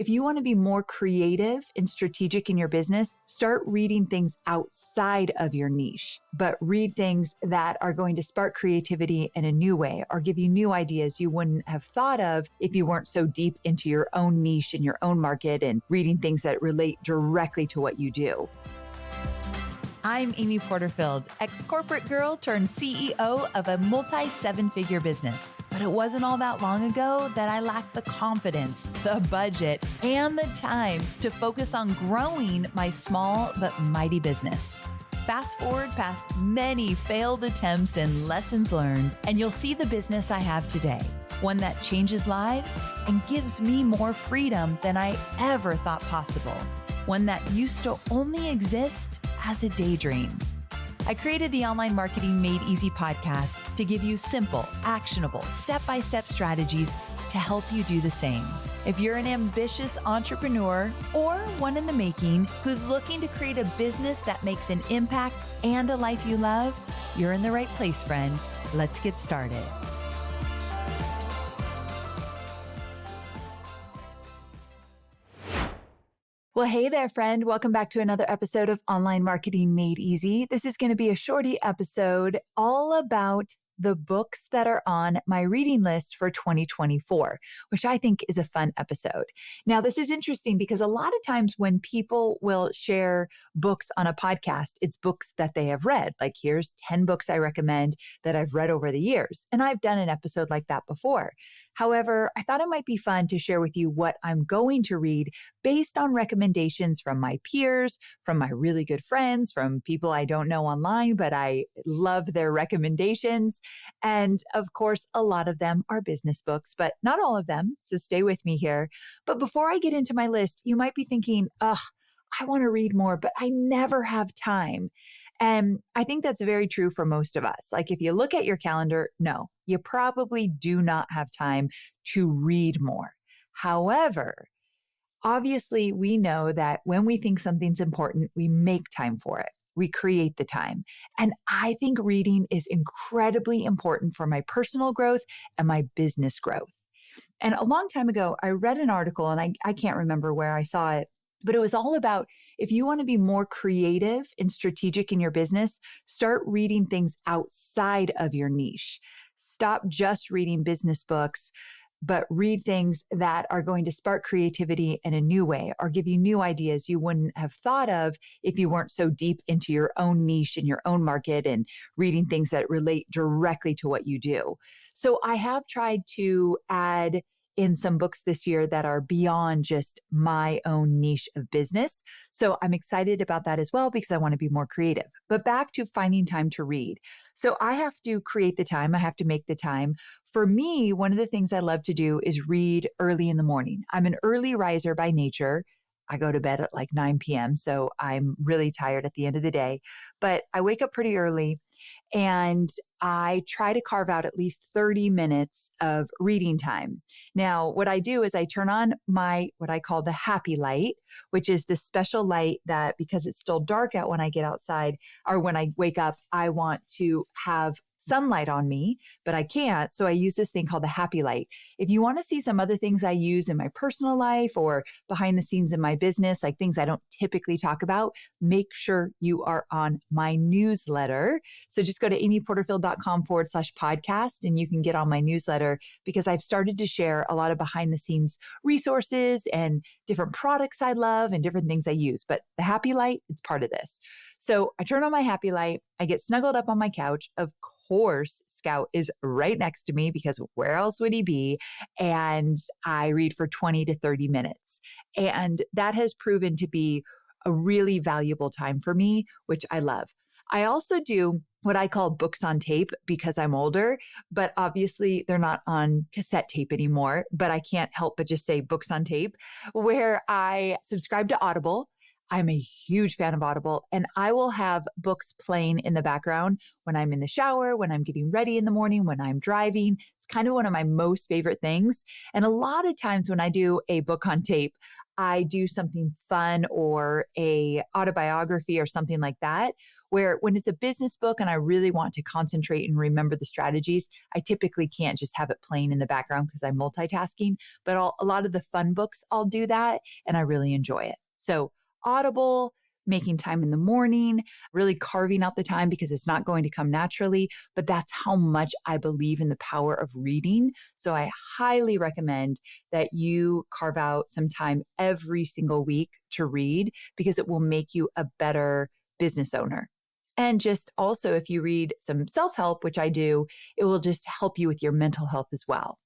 If you want to be more creative and strategic in your business, start reading things outside of your niche, but read things that are going to spark creativity in a new way or give you new ideas you wouldn't have thought of if you weren't so deep into your own niche and your own market and reading things that relate directly to what you do. I'm Amy Porterfield, ex-corporate girl turned CEO of a multi-seven-figure business. But it wasn't all that long ago that I lacked the confidence, the budget, and the time to focus on growing my small but mighty business. Fast forward past many failed attempts and lessons learned, and you'll see the business I have today. One that changes lives and gives me more freedom than I ever thought possible. One that used to only exist as a daydream. I created the Online Marketing Made Easy podcast to give you simple, actionable, step-by-step strategies to help you do the same. If you're an ambitious entrepreneur or one in the making who's looking to create a business that makes an impact and a life you love, you're in the right place, friend. Let's get started. Well, hey there, friend. Welcome back to another episode of Online Marketing Made Easy. This is going to be a shorty episode all about the books that are on my reading list for 2024, which I think is a fun episode. Now, this is interesting because a lot of times when people will share books on a podcast, it's books that they have read. Like, here's 10 books I recommend that I've read over the years. And I've done an episode like that before. However, I thought it might be fun to share with you what I'm going to read based on recommendations from my peers, from my really good friends, from people I don't know online, but I love their recommendations. And of course, a lot of them are business books, but not all of them. So stay with me here. But before I get into my list, you might be thinking, I want to read more, but I never have time. And I think that's very true for most of us. Like if you look at your calendar, no, you probably do not have time to read more. However, obviously we know that when we think something's important, we make time for it. We create the time. And I think reading is incredibly important for my personal growth and my business growth. And a long time ago, I read an article and I can't remember where I saw it, but it was all about if you want to be more creative and strategic in your business, start reading things outside of your niche. Stop just reading business books, but read things that are going to spark creativity in a new way or give you new ideas you wouldn't have thought of if you weren't so deep into your own niche and your own market and reading things that relate directly to what you do. So I have tried to add in some books this year that are beyond just my own niche of business. So I'm excited about that as well because I want to be more creative. But back to finding time to read. So I have to create the time. I have to make the time. For me, one of the things I love to do is read early in the morning. I'm an early riser by nature. I go to bed at like 9 p.m. So I'm really tired at the end of the day, but I wake up pretty early and I try to carve out at least 30 minutes of reading time. Now, what I do is I turn on what I call the happy light, which is this special light that because it's still dark out when I get outside or when I wake up, I want to have sunlight on me, but I can't. So I use this thing called the happy light. If you want to see some other things I use in my personal life or behind the scenes in my business, like things I don't typically talk about, make sure you are on my newsletter. So just go to amyporterfield.com/podcast and you can get on my newsletter because I've started to share a lot of behind the scenes resources and different products I love and different things I use. But the happy light, it's part of this. So I turn on my happy light. I get snuggled up on my couch. Of course, Scout is right next to me because where else would he be? And I read for 20 to 30 minutes. And that has proven to be a really valuable time for me, which I love. I also do what I call books on tape because I'm older, but obviously they're not on cassette tape anymore, but I can't help but just say books on tape, where I subscribe to Audible. I'm a huge fan of Audible, and I will have books playing in the background when I'm in the shower, when I'm getting ready in the morning, when I'm driving. It's kind of one of my most favorite things. And a lot of times when I do a book on tape, I do something fun or a autobiography or something like that, where when it's a business book and I really want to concentrate and remember the strategies, I typically can't just have it playing in the background because I'm multitasking. But a lot of the fun books, I'll do that and I really enjoy it. So Audible, making time in the morning, really carving out the time because it's not going to come naturally. But that's how much I believe in the power of reading. So I highly recommend that you carve out some time every single week to read because it will make you a better business owner. And just also, if you read some self help, which I do, it will just help you with your mental health as well.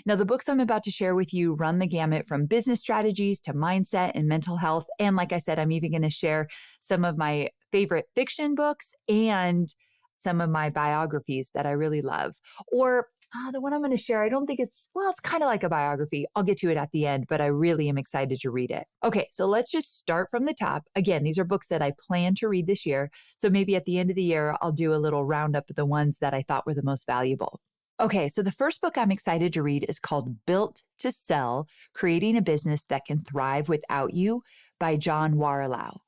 Now, the books I'm about to share with you run the gamut from business strategies to mindset and mental health. And like I said, I'm even going to share some of my favorite fiction books and some of my biographies that I really love. Or the one I'm going to share, I don't think it's kind of like a biography. I'll get to it at the end, but I really am excited to read it. Okay, so let's just start from the top. Again, these are books that I plan to read this year. So maybe at the end of the year, I'll do a little roundup of the ones that I thought were the most valuable. Okay, so the first book I'm excited to read is called Built to Sell, Creating a Business That Can Thrive Without You by John Warrilow.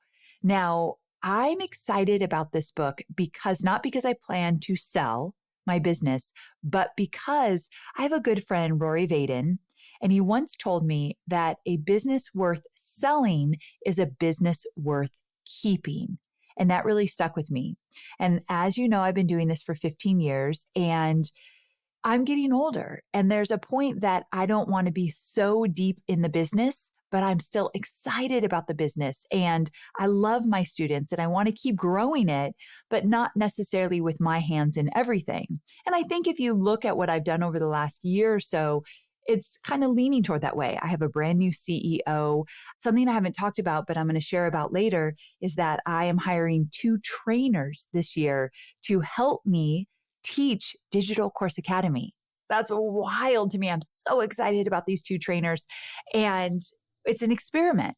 Now, I'm excited about this book not because I plan to sell my business, but because I have a good friend, Rory Vaden, and he once told me that a business worth selling is a business worth keeping. And that really stuck with me. And as you know, I've been doing this for 15 years and I'm getting older, and there's a point that I don't want to be so deep in the business, but I'm still excited about the business and I love my students and I want to keep growing it, but not necessarily with my hands in everything. And I think if you look at what I've done over the last year or so, it's kind of leaning toward that way. I have a brand new CEO. Something I haven't talked about, but I'm going to share about later is that I am hiring 2 trainers this year to help me teach Digital Course Academy. That's wild to me. I'm so excited about these 2 trainers and it's an experiment.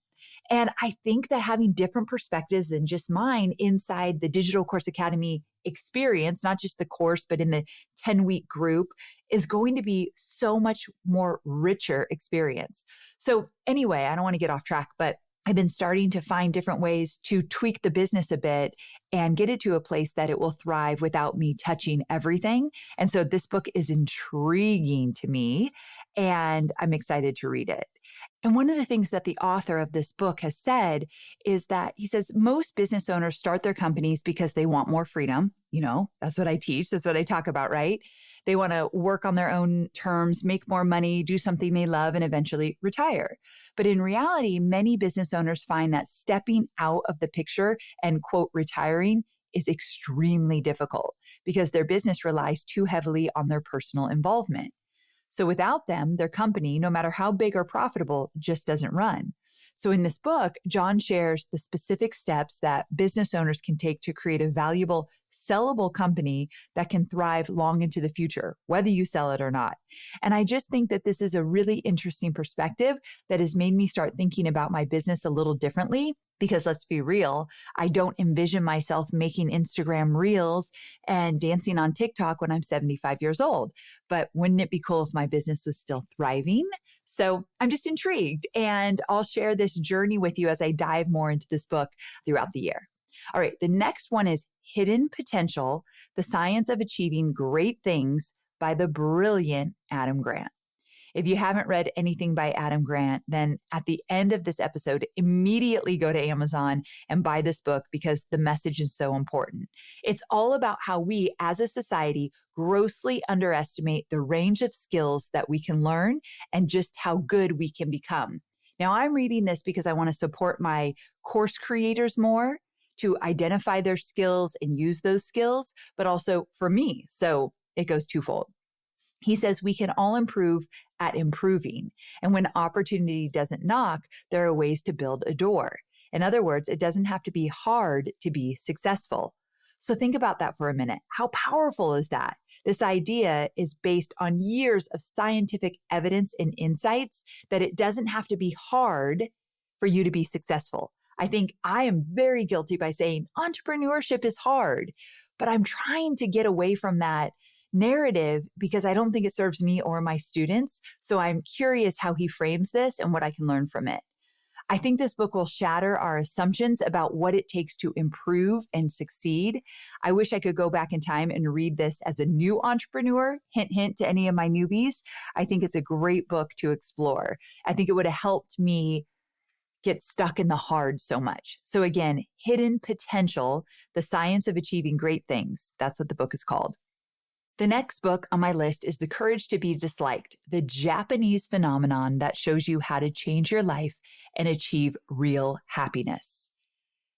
And I think that having different perspectives than just mine inside the Digital Course Academy experience, not just the course, but in the 10-week group is going to be so much more richer experience. So anyway, I don't want to get off track, but I've been starting to find different ways to tweak the business a bit and get it to a place that it will thrive without me touching everything. And so this book is intriguing to me and I'm excited to read it. And one of the things that the author of this book has said is that he says most business owners start their companies because they want more freedom. You know, that's what I teach. That's what I talk about, right? They want to work on their own terms, make more money, do something they love, and eventually retire. But in reality, many business owners find that stepping out of the picture and, quote, retiring is extremely difficult because their business relies too heavily on their personal involvement. So without them, their company, no matter how big or profitable, just doesn't run. So in this book, John shares the specific steps that business owners can take to create a valuable, sellable company that can thrive long into the future, whether you sell it or not. And I just think that this is a really interesting perspective that has made me start thinking about my business a little differently. Because let's be real, I don't envision myself making Instagram reels and dancing on TikTok when I'm 75 years old. But wouldn't it be cool if my business was still thriving? So I'm just intrigued and I'll share this journey with you as I dive more into this book throughout the year. All right, the next one is Hidden Potential, The Science of Achieving Great Things by the brilliant Adam Grant. If you haven't read anything by Adam Grant, then at the end of this episode, immediately go to Amazon and buy this book because the message is so important. It's all about how we as a society grossly underestimate the range of skills that we can learn and just how good we can become. Now, I'm reading this because I want to support my course creators more to identify their skills and use those skills, but also for me. So it goes twofold. He says we can all improve at improving. And when opportunity doesn't knock, there are ways to build a door. In other words, it doesn't have to be hard to be successful. So think about that for a minute. How powerful is that? This idea is based on years of scientific evidence and insights that it doesn't have to be hard for you to be successful. I think I am very guilty by saying entrepreneurship is hard, but I'm trying to get away from that narrative because I don't think it serves me or my students. So I'm curious how he frames this and what I can learn from it. I think this book will shatter our assumptions about what it takes to improve and succeed. I wish I could go back in time and read this as a new entrepreneur. Hint, hint to any of my newbies. I think it's a great book to explore. I think it would have helped me get stuck in the hard so much. So again, Hidden Potential, The Science of Achieving Great Things. That's what the book is called. The next book on my list is The Courage to Be Disliked, the Japanese phenomenon that shows you how to change your life and achieve real happiness.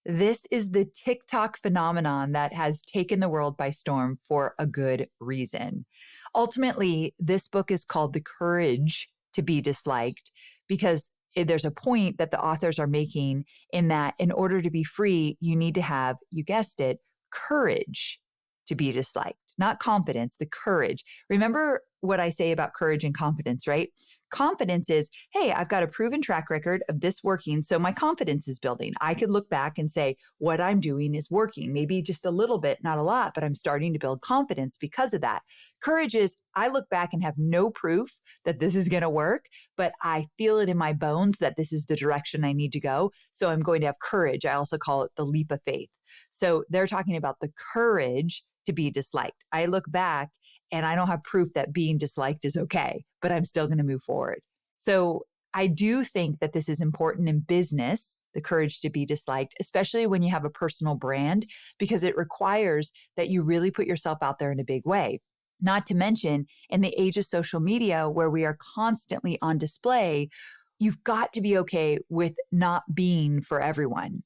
This is the TikTok phenomenon that has taken the world by storm for a good reason. Ultimately, this book is called The Courage to Be Disliked because there's a point that the authors are making in that in order to be free, you need to have, you guessed it, courage to be disliked, not confidence, the courage. Remember what I say about courage and confidence, right? Confidence is, hey, I've got a proven track record of this working, so my confidence is building. I could look back and say, what I'm doing is working, maybe just a little bit, not a lot, but I'm starting to build confidence because of that. Courage is, I look back and have no proof that this is going to work, but I feel it in my bones that this is the direction I need to go. So I'm going to have courage. I also call it the leap of faith. So they're talking about the courage to be disliked. I look back and I don't have proof that being disliked is okay, but I'm still going to move forward. So I do think that this is important in business, the courage to be disliked, especially when you have a personal brand, because it requires that you really put yourself out there in a big way. Not to mention, in the age of social media, where we are constantly on display, you've got to be okay with not being for everyone.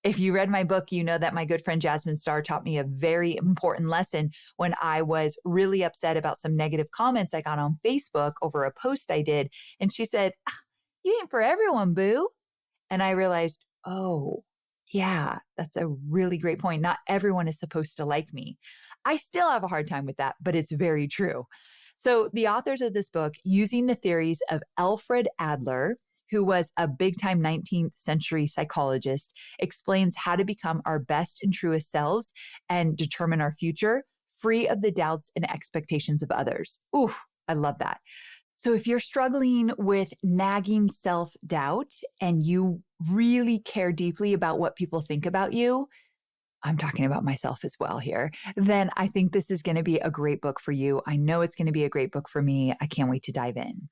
If you read my book, you know that my good friend Jasmine Starr taught me a very important lesson when I was really upset about some negative comments I got on Facebook over a post I did. And she said, you ain't for everyone, boo. And I realized, oh, yeah, that's a really great point. Not everyone is supposed to like me. I still have a hard time with that, but it's very true. So the authors of this book, using the theories of Alfred Adler, who was a big-time 19th century psychologist, explains how to become our best and truest selves and determine our future, free of the doubts and expectations of others. Ooh, I love that. So if you're struggling with nagging self-doubt and you really care deeply about what people think about you, I'm talking about myself as well here, then I think this is going to be a great book for you. I know it's going to be a great book for me. I can't wait to dive in.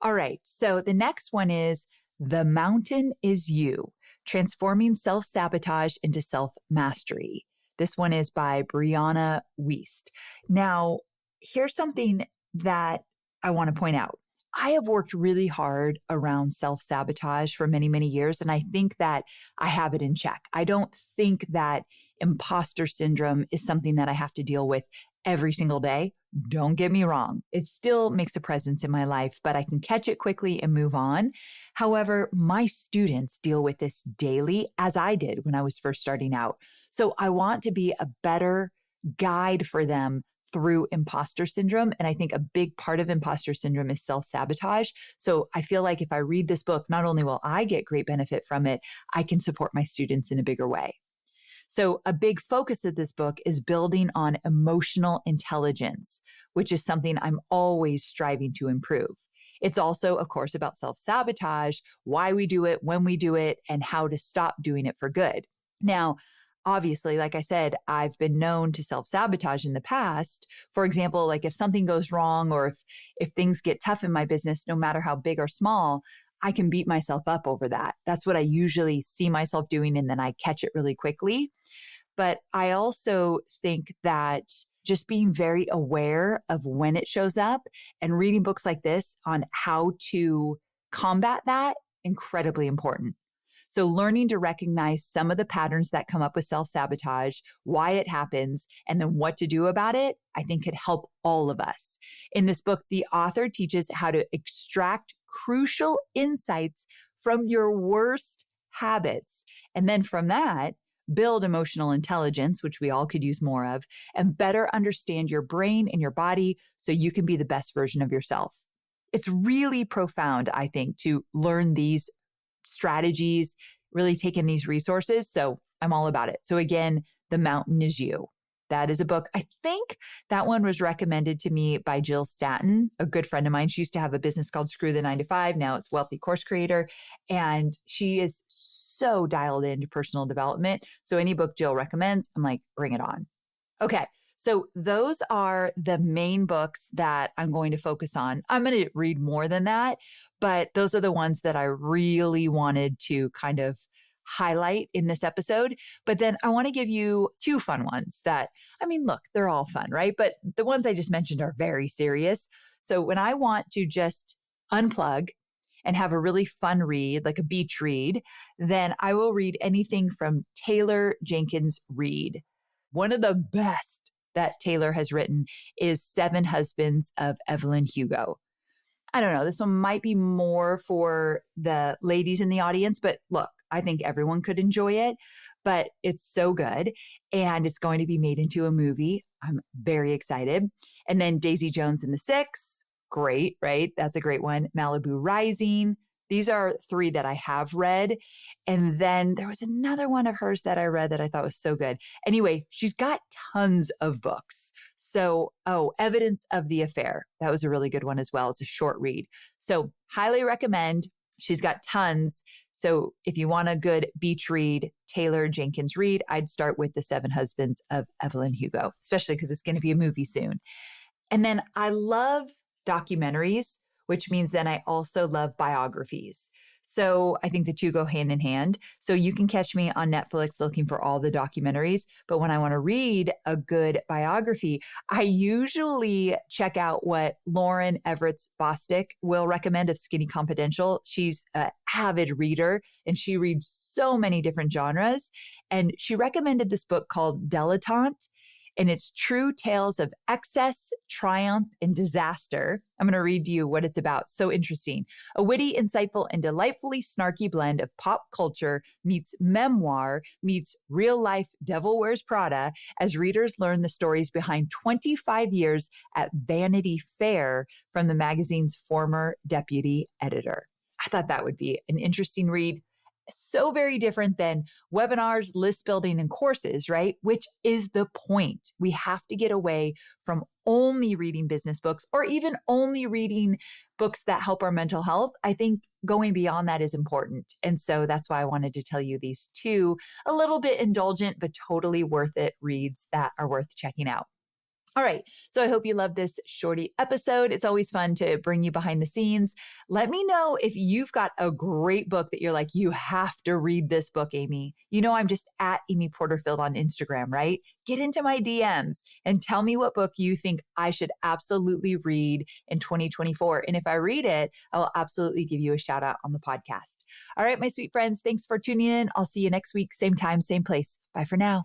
All right. So the next one is The Mountain is You, Transforming Self-Sabotage into Self-Mastery. This one is by Brianna Wiest. Now, here's something that I want to point out. I have worked really hard around self-sabotage for many, many years, and I think that I have it in check. I don't think that imposter syndrome is something that I have to deal with every single day. Don't get me wrong. It still makes a presence in my life, but I can catch it quickly and move on. However, my students deal with this daily, as I did when I was first starting out. So I want to be a better guide for them through imposter syndrome. And I think a big part of imposter syndrome is self-sabotage. So I feel like if I read this book, not only will I get great benefit from it, I can support my students in a bigger way. So a big focus of this book is building on emotional intelligence, which is something I'm always striving to improve. It's also, of course, about self-sabotage, why we do it, when we do it, and how to stop doing it for good. Now, obviously, like I said, I've been known to self-sabotage in the past. For example, like if something goes wrong or if things get tough in my business, no matter how big or small, I can beat myself up over that. That's what I usually see myself doing, and then I catch it really quickly. But I also think that just being very aware of when it shows up and reading books like this on how to combat that, incredibly important. So learning to recognize some of the patterns that come up with self-sabotage, why it happens, and then what to do about it, I think could help all of us. In this book, the author teaches how to extract crucial insights from your worst habits. And then from that, build emotional intelligence, which we all could use more of, and better understand your brain and your body so you can be the best version of yourself. It's really profound, I think, to learn these strategies, really take in these resources. So I'm all about it. So again, The Mountain is You. That is a book. I think that one was recommended to me by Jill Stanton, a good friend of mine. She used to have a business called Screw the 9 to 5. Now it's Wealthy Course Creator. And she is so dialed into personal development. So any book Jill recommends, I'm like, bring it on. Okay. So those are the main books that I'm going to focus on. I'm going to read more than that, but those are the ones that I really wanted to kind of highlight in this episode. But then I want to give you two fun ones that, I mean, look, they're all fun, right? But the ones I just mentioned are very serious. So when I want to just unplug and have a really fun read, like a beach read, then I will read anything from Taylor Jenkins Reid. One of the best that Taylor has written is 7 Husbands of Evelyn Hugo. I don't know, this one might be more for the ladies in the audience, but look, I think everyone could enjoy it, but it's so good. And it's going to be made into a movie. I'm very excited. And then Daisy Jones and the Six, great, right? That's a great one. Malibu Rising. These are 3 that I have read. And then there was another one of hers that I read that I thought was so good. Anyway, she's got tons of books. So, Evidence of the Affair. That was a really good one as well. It's a short read. So highly recommend. She's got tons. So if you want a good beach read, Taylor Jenkins Reid, I'd start with The 7 Husbands of Evelyn Hugo, especially because it's going to be a movie soon. And then I love documentaries, which means then I also love biographies. So I think the two go hand in hand. So you can catch me on Netflix looking for all the documentaries. But when I want to read a good biography, I usually check out what Lauren Everett Bostic will recommend of Skinny Confidential. She's an avid reader and she reads so many different genres. And she recommended this book called Dilettante. And it's true tales of excess, triumph, and disaster. I'm going to read to you what it's about. So interesting. A witty, insightful, and delightfully snarky blend of pop culture meets memoir meets real life Devil Wears Prada as readers learn the stories behind 25 years at Vanity Fair from the magazine's former deputy editor. I thought that would be an interesting read. So very different than webinars, list building, and courses, right? Which is the point. We have to get away from only reading business books or even only reading books that help our mental health. I think going beyond that is important. And so that's why I wanted to tell you these two a little bit indulgent, but totally worth it reads that are worth checking out. All right. So I hope you love this shorty episode. It's always fun to bring you behind the scenes. Let me know if you've got a great book that you're like, you have to read this book, Amy. You know, I'm just at Amy Porterfield on Instagram, right? Get into my DMs and tell me what book you think I should absolutely read in 2024. And if I read it, I will absolutely give you a shout out on the podcast. All right, my sweet friends, thanks for tuning in. I'll see you next week. Same time, same place. Bye for now.